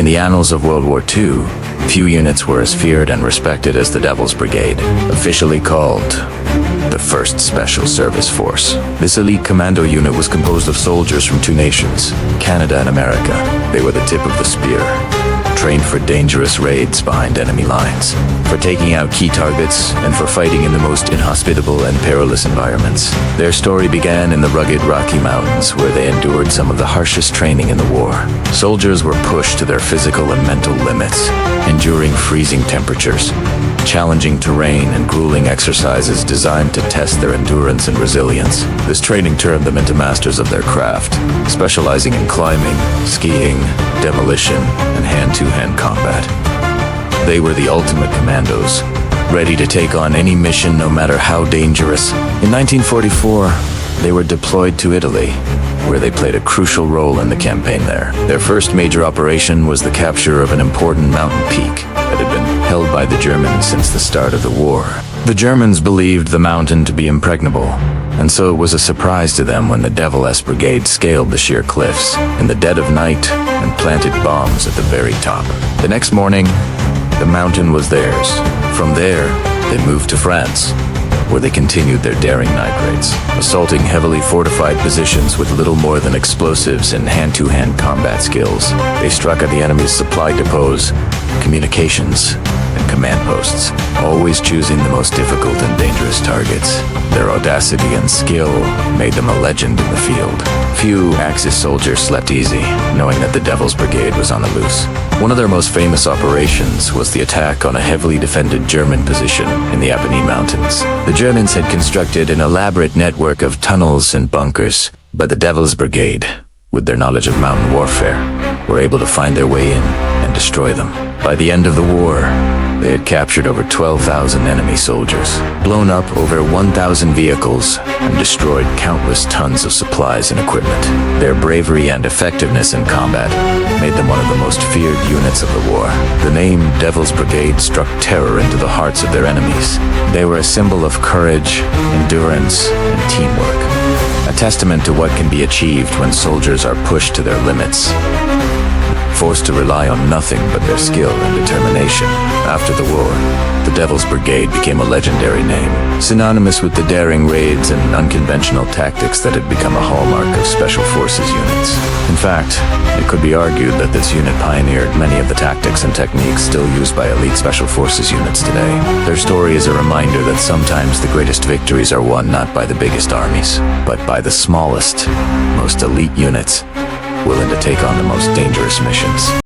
the annals of World War II, few units were as feared and respected as the Devil's Brigade, officially called the 1st Special Service Force. This elite commando unit was composed of soldiers from 2 nations, Canada and America. They were the tip of the spear, trained for dangerous raids behind enemy lines, for taking out key targets, and for fighting in the most inhospitable and perilous environments. Their story began in the rugged Rocky Mountains, where they endured some of the harshest training in the war. Soldiers were pushed to their physical and mental limits, enduring freezing temperatures, challenging terrain, and grueling exercises designed to test their endurance and resilience. This training turned them into masters of their craft, specializing in climbing, skiing, demolition, and hand-to-hand combat. They were the ultimate commandos, ready to take on any mission no matter how dangerous. In 1944, they were deployed to Italy, where they played a crucial role in the campaign there. Their first major operation was the capture of an important mountain peak that had been held by the Germans since the start of the war. The Germans believed the mountain to be impregnable, and so it was a surprise to them when the Devil'S Brigade scaled the sheer cliffs in the dead of night and planted bombs at the very top. The next morning, the mountain was theirs. From there, they moved to France, where they continued their daring night raids, assaulting heavily fortified positions with little more than explosives and hand-to-hand combat skills. They struck at the enemy's supply depots, communications, and command posts, always choosing the most difficult and dangerous targets. Their audacity and skill made them a legend in the field. Few Axis soldiers slept easy, knowing that the Devil's Brigade was on the loose. One of their most famous operations was the attack on a heavily defended German position in the Apennine Mountains. The Germans had constructed an elaborate network of tunnels and bunkers, but the Devil's Brigade, with their knowledge of mountain warfare, were able to find their way in and destroy them. By the end of the war, they had captured over 12,000 enemy soldiers, blown up over 1,000 vehicles, and destroyed countless tons of supplies and equipment. Their bravery and effectiveness in combat made them one of the most feared units of the war. The name Devil's Brigade struck terror into the hearts of their enemies. They were a symbol of courage, endurance, and teamwork, a testament to what can be achieved when soldiers are pushed to their limits, forced to rely on nothing but their skill and determination. After the war, the Devil's Brigade became a legendary name, synonymous with the daring raids and unconventional tactics that had become a hallmark of Special Forces units. In fact, it could be argued that this unit pioneered many of the tactics and techniques still used by elite Special Forces units today. Their story is a reminder that sometimes the greatest victories are won not by the biggest armies, but by the smallest, most elite units willing to take on the most dangerous missions.